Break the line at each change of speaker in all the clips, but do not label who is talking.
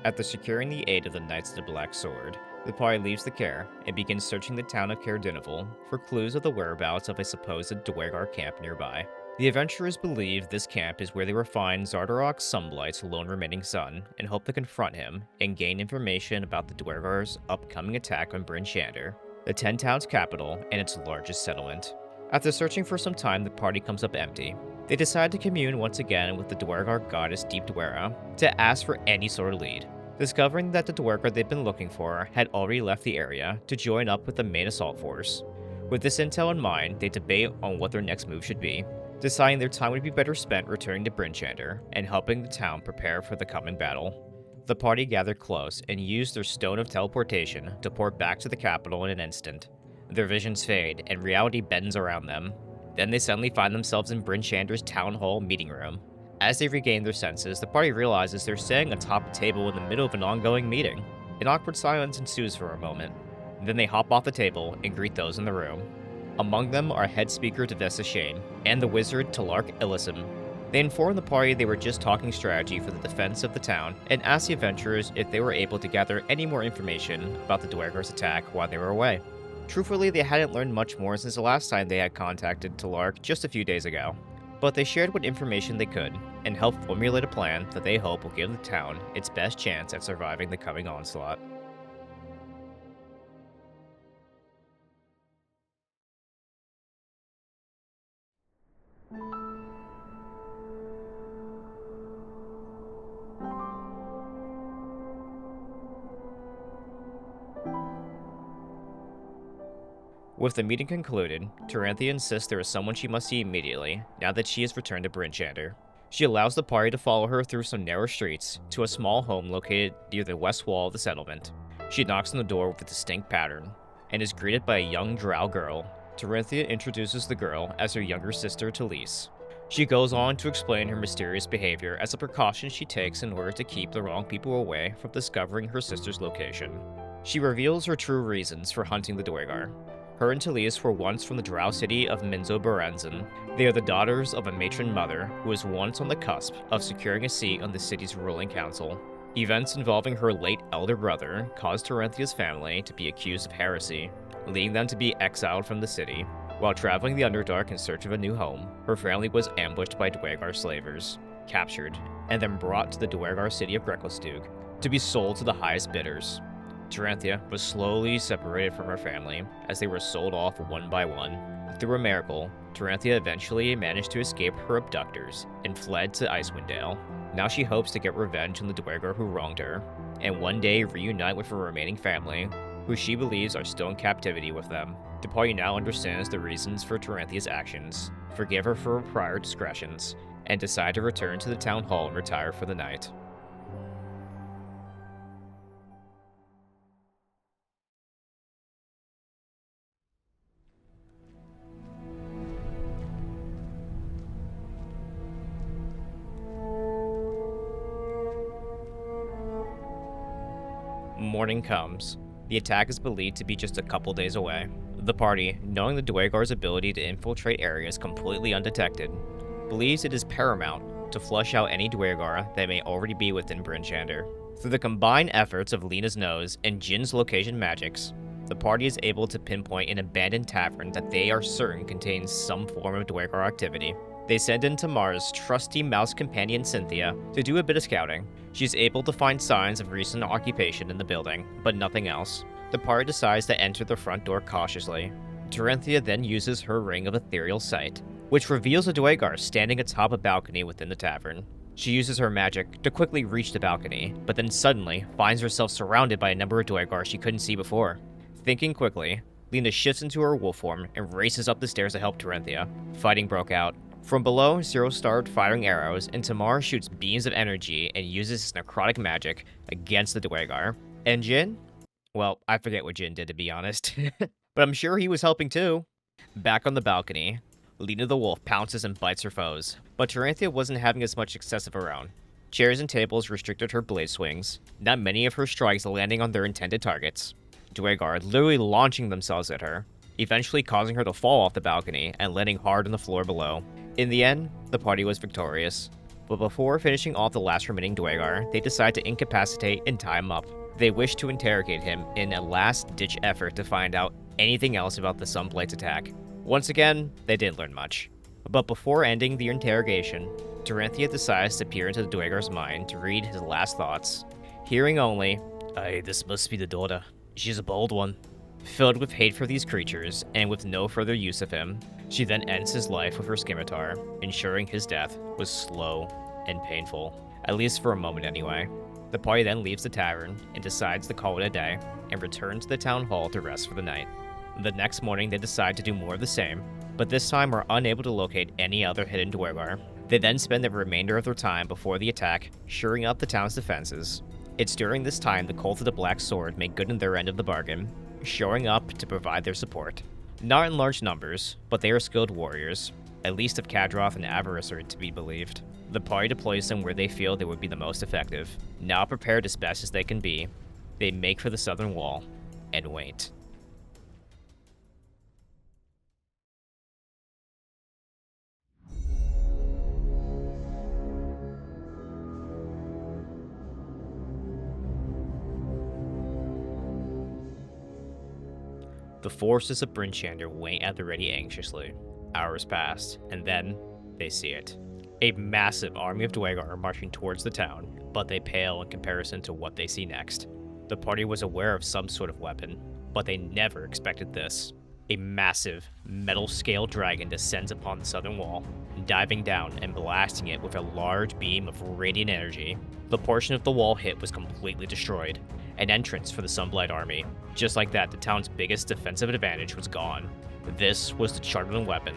After securing the aid of the Knights of the Black Sword, the party leaves the Care and begins searching the town of Caerdinival for clues of the whereabouts of a supposed Dwergar camp nearby. The adventurers believe this camp is where they will find Zardarok Sunblight's lone remaining son and hope to confront him and gain information about the Dwergar's upcoming attack on Bryn Shander, the 10 town's capital and its largest settlement. After searching for some time, the party comes up empty. They decide to commune once again with the Dwergar goddess Deep Dwera to ask for any sort of lead. Discovering that the Dwergar they've been looking for had already left the area to join up with the main assault force. With this intel in mind, they debate on what their next move should be, deciding their time would be better spent returning to Bryn Shander and helping the town prepare for the coming battle. The party gather close and use their stone of teleportation to port back to the capital in an instant. Their visions fade and reality bends around them. Then they suddenly find themselves in Bryn Shander's town hall meeting room. As they regain their senses, the party realizes they're sitting atop a table in the middle of an ongoing meeting. An awkward silence ensues for a moment. Then they hop off the table and greet those in the room. Among them are head speaker Devessa Shane and the wizard Talark Illisim. They inform the party they were just talking strategy for the defense of the town and ask the adventurers if they were able to gather any more information about the Dwergar's attack while they were away. Truthfully, they hadn't learned much more since the last time they had contacted Talark just a few days ago, but they shared what information they could and helped formulate a plan that they hope will give the town its best chance at surviving the coming onslaught. With the meeting concluded, Taranthia insists there is someone she must see immediately, now that she has returned to Bryn Shander. She allows the party to follow her through some narrow streets to a small home located near the west wall of the settlement. She knocks on the door with a distinct pattern, and is greeted by a young drow girl. Taranthia introduces the girl as her younger sister, Talise. She goes on to explain her mysterious behavior as a precaution she takes in order to keep the wrong people away from discovering her sister's location. She reveals her true reasons for hunting the Dwergar. Her and Talise were once from the drow city of Minzo Baranzan. They are the daughters of a matron mother who was once on the cusp of securing a seat on the city's ruling council. Events involving her late elder brother caused Taranthia's family to be accused of heresy, leading them to be exiled from the city. While traveling the Underdark in search of a new home, her family was ambushed by Dwergar slavers, captured, and then brought to the Dwergar city of Grekostug to be sold to the highest bidders. Taranthia was slowly separated from her family as they were sold off one by one. Through a miracle, Taranthia eventually managed to escape her abductors and fled to Icewind Dale. Now she hopes to get revenge on the Dwergar who wronged her, and one day reunite with her remaining family, who she believes are still in captivity with them. The party now understands the reasons for Taranthia's actions, forgive her for her prior discretions, and decide to return to the town hall and retire for the night. Morning comes. The attack is believed to be just a couple days away. The party, knowing the Dwergar's ability to infiltrate areas completely undetected, believes it is paramount to flush out any Dwergar that may already be within Bryn Shander. Through the combined efforts of Lena's nose and Jin's location magics, the party is able to pinpoint an abandoned tavern that they are certain contains some form of Dwergar activity. They send in Tamar's trusty mouse companion Cynthia to do a bit of scouting. She's able to find signs of recent occupation in the building, but nothing else. The party decides to enter the front door cautiously. Taranthia then uses her ring of ethereal sight, which reveals a Dwergar standing atop a balcony within the tavern. She uses her magic to quickly reach the balcony, but then suddenly finds herself surrounded by a number of Dwergar she couldn't see before. Thinking quickly, Lena shifts into her wolf form and races up the stairs to help Taranthia. Fighting broke out. From below, Zero started firing arrows, and Tamar shoots beams of energy and uses his necrotic magic against the Dwergar. And Jin? Well, I forget what Jin did, to be honest. But I'm sure he was helping too. Back on the balcony, Lena the wolf pounces and bites her foes, but Taranthia wasn't having as much success of her own. Chairs and tables restricted her blade swings, not many of her strikes landing on their intended targets. Dwergar literally launching themselves at her, eventually causing her to fall off the balcony and landing hard on the floor below. In the end, the party was victorious, But before finishing off the last remaining Dwegar, they decide to incapacitate and tie him up. They wish to interrogate him in a last-ditch effort to find out anything else about the Sunblade's attack. Once again, they didn't learn much. But before ending the interrogation, Taranthia decides to peer into the Dwegar's mind to read his last thoughts. Hearing only, "Aye, this must be the daughter. She's a bold one." Filled with hate for these creatures, and with no further use of him, she then ends his life with her scimitar, ensuring his death was slow and painful, at least for a moment anyway. The party then leaves the tavern and decides to call it a day, and return to the town hall to rest for the night. The next morning they decide to do more of the same, but this time are unable to locate any other hidden Dwegar. They then spend the remainder of their time before the attack, shoring up the town's defenses. It's during this time the Cult of the Black Sword make good on their end of the bargain, showing up to provide their support. Not in large numbers, but they are skilled warriors, at least if Kadroth and Avarice are to be believed. The party deploys them where they feel they would be the most effective. Now prepared as best as they can be, they make for the southern wall and wait. The forces of Brynchander wait at the ready anxiously. Hours pass, and then they see it. A massive army of Dwegar are marching towards the town, but they pale in comparison to what they see next. The party was aware of some sort of weapon, but they never expected this. A massive, metal-scaled dragon descends upon the southern wall, diving down and blasting it with a large beam of radiant energy. The portion of the wall hit was completely destroyed, an entrance for the Sunblight army. Just like that, the town's biggest defensive advantage was gone. This was the charted weapon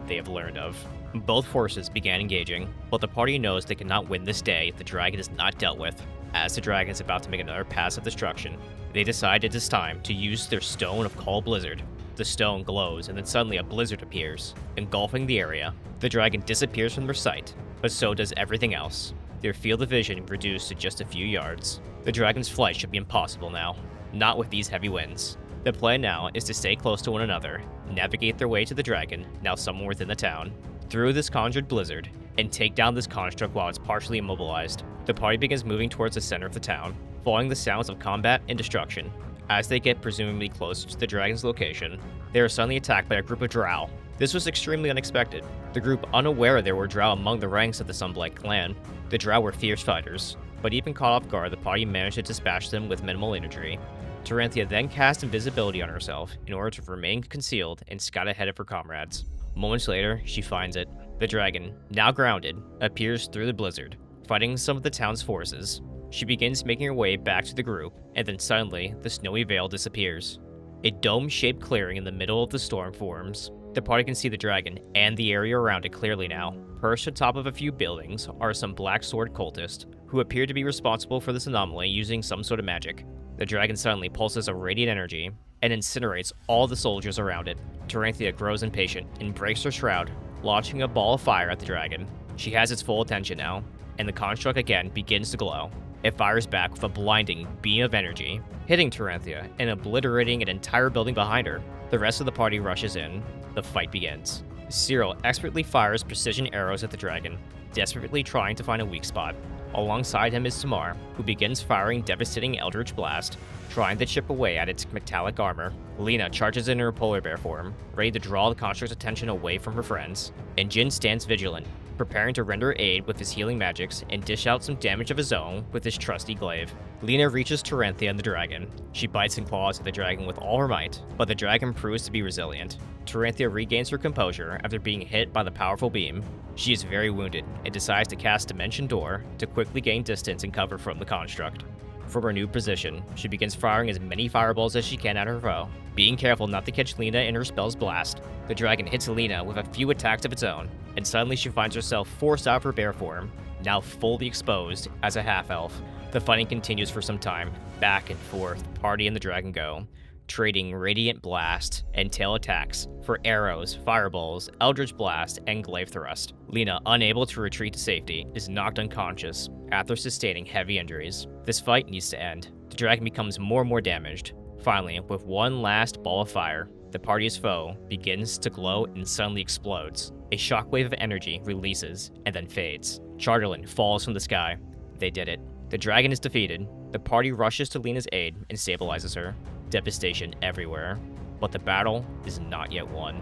they have learned of. Both forces began engaging, but the party knows they cannot win this day if the dragon is not dealt with. As the dragon is about to make another pass of destruction, they decide it is time to use their Stone of Call Blizzard. The stone glows, and then suddenly a blizzard appears, engulfing the area. The dragon disappears from their sight, but so does everything else. Their field of vision reduced to just a few yards. The dragon's flight should be impossible now, not with these heavy winds. The plan now is to stay close to one another, navigate their way to the dragon, now somewhere within the town, through this conjured blizzard, and take down this construct while it's partially immobilized. The party begins moving towards the center of the town, following the sounds of combat and destruction. As they get presumably closer to the dragon's location, they are suddenly attacked by a group of drow. This was extremely unexpected. The group unaware there were drow among the ranks of the Sunblight clan. The drow were fierce fighters, but even caught off guard, the party managed to dispatch them with minimal injury. Taranthia then cast invisibility on herself in order to remain concealed and scout ahead of her comrades. Moments later, she finds it. The dragon, now grounded, appears through the blizzard, fighting some of the town's forces. She begins making her way back to the group, and then suddenly, the snowy veil disappears. A dome-shaped clearing in the middle of the storm forms. The party can see the dragon and the area around it clearly now. Perched atop of a few buildings are some Black Sword cultists, who appear to be responsible for this anomaly using some sort of magic. The dragon suddenly pulses a radiant energy and incinerates all the soldiers around it. Taranthia grows impatient and breaks her shroud, launching a ball of fire at the dragon. She has its full attention now, and the construct again begins to glow. It fires back with a blinding beam of energy, hitting Taranthia and obliterating an entire building behind her. The rest of the party rushes in. The fight begins. Cyril expertly fires precision arrows at the dragon, desperately trying to find a weak spot. Alongside him is Tamar, who begins firing devastating Eldritch Blast, trying to chip away at its metallic armor. Lena charges in her polar bear form, ready to draw the construct's attention away from her friends. And Jin stands vigilant, preparing to render aid with his healing magics and dish out some damage of his own with his trusty glaive. Lena reaches Taranthia and the dragon. She bites and claws at the dragon with all her might, but the dragon proves to be resilient. Taranthia regains her composure after being hit by the powerful beam. She is very wounded and decides to cast Dimension Door to quickly gain distance and cover from the construct. From her new position, she begins firing as many fireballs as she can at her foe, being careful not to catch Lena in her spell's blast. The dragon hits Lena with a few attacks of its own, and suddenly she finds herself forced out of her bear form, now fully exposed as a half-elf. The fighting continues for some time. Back and forth, the party and the dragon go, trading Radiant Blast and Tail attacks for arrows, fireballs, Eldritch Blast, and Glaive Thrust. Lena, unable to retreat to safety, is knocked unconscious after sustaining heavy injuries. This fight needs to end. The dragon becomes more and more damaged. Finally, with one last ball of fire, the party's foe begins to glow and suddenly explodes. A shockwave of energy releases and then fades, Charterland falls from the sky. They did it. The dragon is defeated. The party rushes to Lena's aid and stabilizes her. Devastation everywhere. But the battle is not yet won.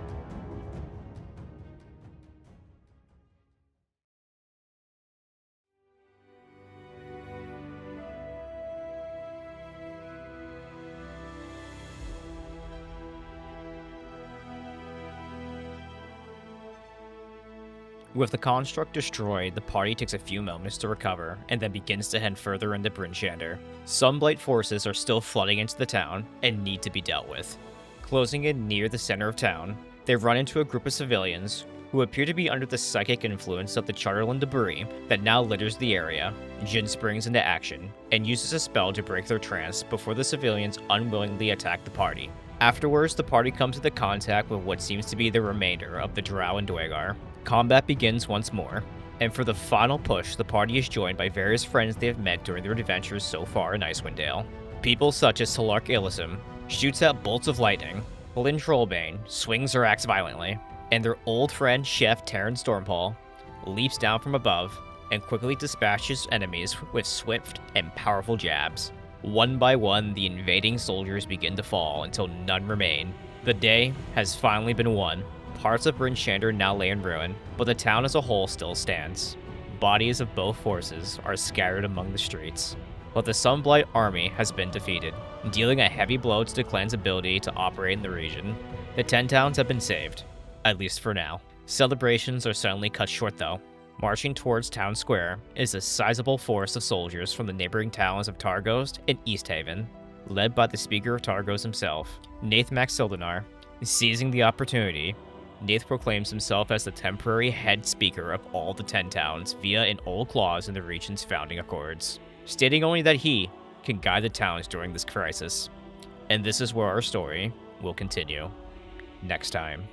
With the construct destroyed, the party takes a few moments to recover, and then begins to head further into Bryn Shander. Sunblight forces are still flooding into the town, and need to be dealt with. Closing in near the center of town, they run into a group of civilians, who appear to be under the psychic influence of the Charterland debris that now litters the area. Jin springs into action, and uses a spell to break their trance before the civilians unwillingly attack the party. Afterwards, the party comes into contact with what seems to be the remainder of the Drow and Dwegar. Combat begins once more, and for the final push, the party is joined by various friends they have met during their adventures so far in Icewind Dale. People such as Talark Illisum shoots out bolts of lightning, Lynn Trollbane swings her axe violently, and their old friend Chef Terran Stormpaw leaps down from above and quickly dispatches enemies with swift and powerful jabs. One by one, the invading soldiers begin to fall until none remain. The day has finally been won. Parts of Bryn Shander now lay in ruin, but the town as a whole still stands. Bodies of both forces are scattered among the streets. But the Sunblight army has been defeated, dealing a heavy blow to the clan's ability to operate in the region. The 10 towns have been saved, at least for now. Celebrations are suddenly cut short though. Marching towards town square is a sizable force of soldiers from the neighboring towns of Targos and East Haven, led by the Speaker of Targos himself, Nath Max Sildanar. Seizing the opportunity, Nath proclaims himself as the temporary head speaker of all the 10 towns via an old clause in the region's founding accords, stating only that he can guide the towns during this crisis. And this is where our story will continue next time.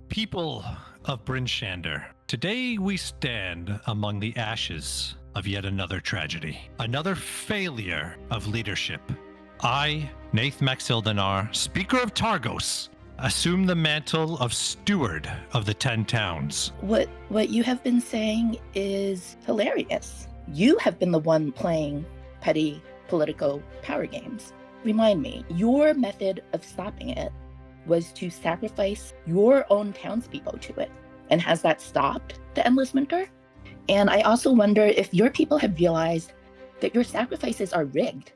People of Bryn Shander, today we stand among the ashes of yet another tragedy, another failure of leadership. I, Nath Maxildanar, Speaker of Targos, assume the mantle of steward of the 10 towns.
What you have been saying is hilarious. You have been the one playing petty political power games. Remind me, your method of stopping it was to sacrifice your own townspeople to it. And has that stopped the Endless Winter? And I also wonder if your people have realized that your sacrifices are rigged.